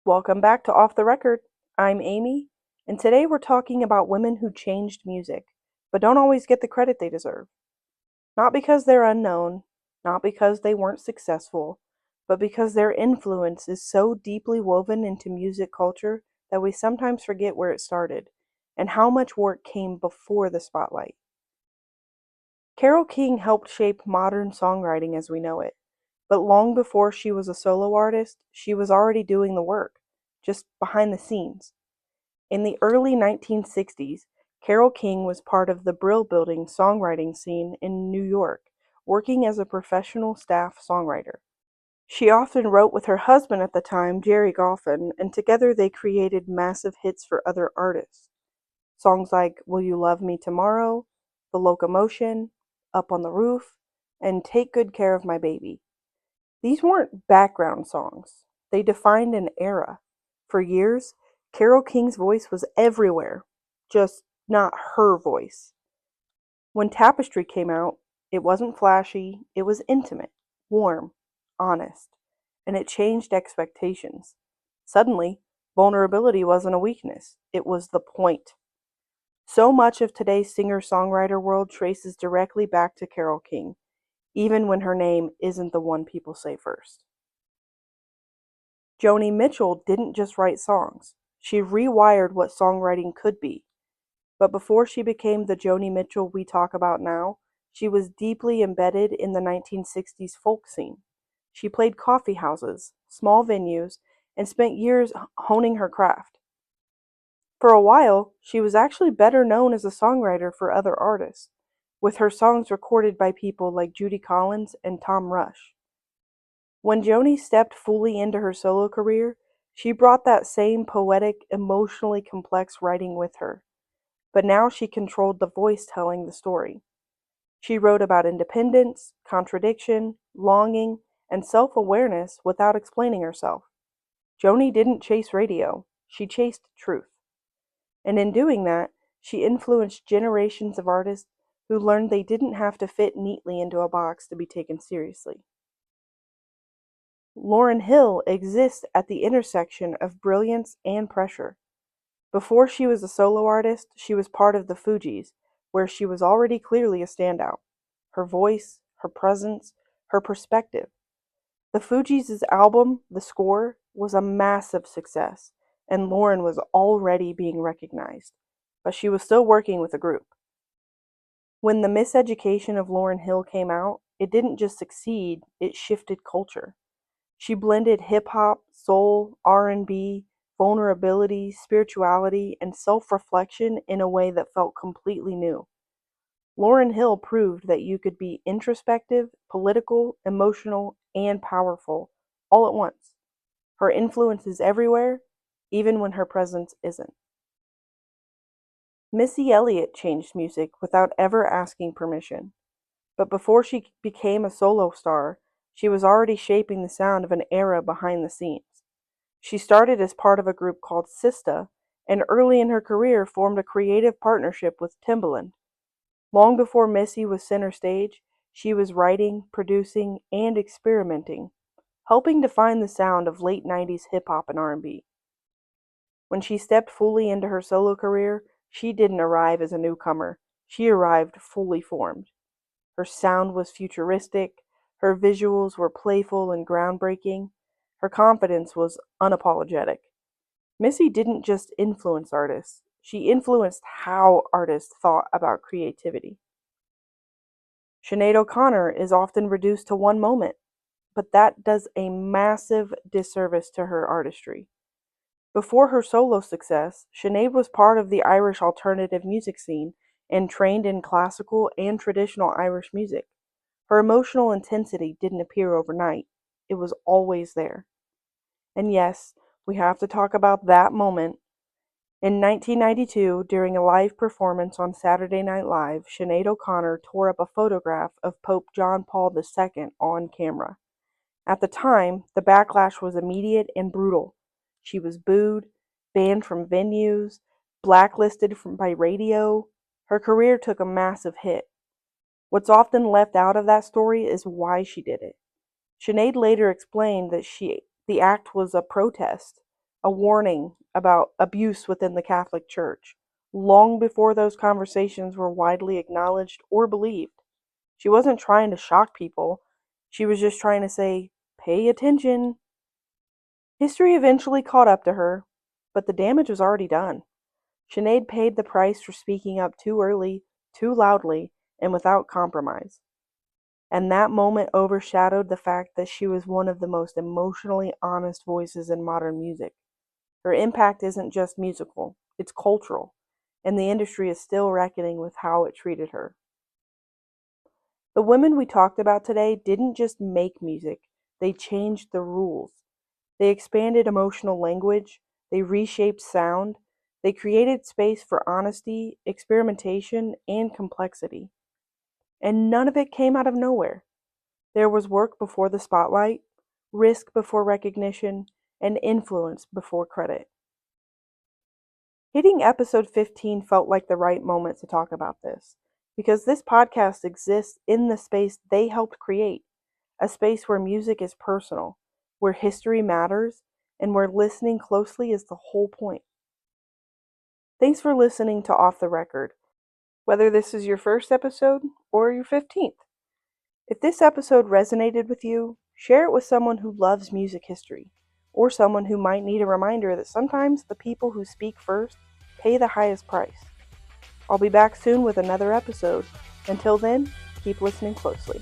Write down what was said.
Welcome back to Off the Record. I'm Amy, and today we're talking about women who changed music, but don't always get the credit they deserve. Not because they're unknown, not because they weren't successful, but because their influence is so deeply woven into music culture that we sometimes forget where it started and how much work came before the spotlight. Carole King helped shape modern songwriting as we know it. But long before she was a solo artist, she was already doing the work, just behind the scenes. In the early 1960s, Carole King was part of the Brill Building songwriting scene in New York, working as a professional staff songwriter. She often wrote with her husband at the time, Jerry Goffin, and together they created massive hits for other artists. Songs like Will You Love Me Tomorrow, The Locomotion, Up on the Roof, and Take Good Care of My Baby. These weren't background songs. They defined an era. For years, Carole King's voice was everywhere, just not her voice. When Tapestry came out, it wasn't flashy, it was intimate, warm, honest, and it changed expectations. Suddenly, vulnerability wasn't a weakness, it was the point. So much of today's singer-songwriter world traces directly back to Carole King, even when her name isn't the one people say first. Joni Mitchell didn't just write songs, she rewired what songwriting could be. But before she became the Joni Mitchell we talk about now, she was deeply embedded in the 1960s folk scene. She played coffee houses, small venues, and spent years honing her craft. For a while, she was actually better known as a songwriter for other artists, with her songs recorded by people like Judy Collins and Tom Rush. When Joni stepped fully into her solo career, she brought that same poetic, emotionally complex writing with her. But now she controlled the voice telling the story. She wrote about independence, contradiction, longing, and self-awareness without explaining herself. Joni didn't chase radio, she chased truth. And in doing that, she influenced generations of artists who learned they didn't have to fit neatly into a box to be taken seriously. Lauryn Hill exists at the intersection of brilliance and pressure. Before she was a solo artist, she was part of the Fugees, where she was already clearly a standout. Her voice, her presence, her perspective. The Fugees' album, The Score, was a massive success, and Lauryn was already being recognized, but she was still working with a group. When The Miseducation of Lauryn Hill came out, it didn't just succeed, it shifted culture. She blended hip-hop, soul, R&B, vulnerability, spirituality, and self-reflection in a way that felt completely new. Lauryn Hill proved that you could be introspective, political, emotional, and powerful all at once. Her influence is everywhere, even when her presence isn't. Missy Elliott changed music without ever asking permission. But before she became a solo star, she was already shaping the sound of an era behind the scenes. She started as part of a group called Sista, and early in her career formed a creative partnership with Timbaland. Long before Missy was center stage, she was writing, producing, and experimenting, helping define the sound of late 90s hip-hop and R&B. When she stepped fully into her solo career, she didn't arrive as a newcomer. She arrived fully formed. Her sound was futuristic, her visuals were playful and groundbreaking, her confidence was unapologetic. Missy didn't just influence artists, she influenced how artists thought about creativity. Sinead O'Connor is often reduced to one moment, but that does a massive disservice to her artistry. Before her solo success, Sinead was part of the Irish alternative music scene and trained in classical and traditional Irish music. Her emotional intensity didn't appear overnight. It was always there. And yes, we have to talk about that moment. In 1992, during a live performance on Saturday Night Live, Sinead O'Connor tore up a photograph of Pope John Paul II on camera. At the time, the backlash was immediate and brutal. She was booed, banned from venues, blacklisted by radio. Her career took a massive hit. What's often left out of that story is why she did it. Sinead later explained that the act was a protest, a warning about abuse within the Catholic Church, long before those conversations were widely acknowledged or believed. She wasn't trying to shock people, she was just trying to say, pay attention. History eventually caught up to her, but the damage was already done. Sinead paid the price for speaking up too early, too loudly, and without compromise. And that moment overshadowed the fact that she was one of the most emotionally honest voices in modern music. Her impact isn't just musical, it's cultural, and the industry is still reckoning with how it treated her. The women we talked about today didn't just make music, they changed the rules. They expanded emotional language, they reshaped sound, they created space for honesty, experimentation, and complexity. And none of it came out of nowhere. There was work before the spotlight, risk before recognition, and influence before credit. Hitting episode 15 felt like the right moment to talk about this, because this podcast exists in the space they helped create, a space where music is personal, where history matters, and where listening closely is the whole point. Thanks for listening to Off the Record, whether this is your first episode or your 15th. If this episode resonated with you, share it with someone who loves music history, or someone who might need a reminder that sometimes the people who speak first pay the highest price. I'll be back soon with another episode. Until then, keep listening closely.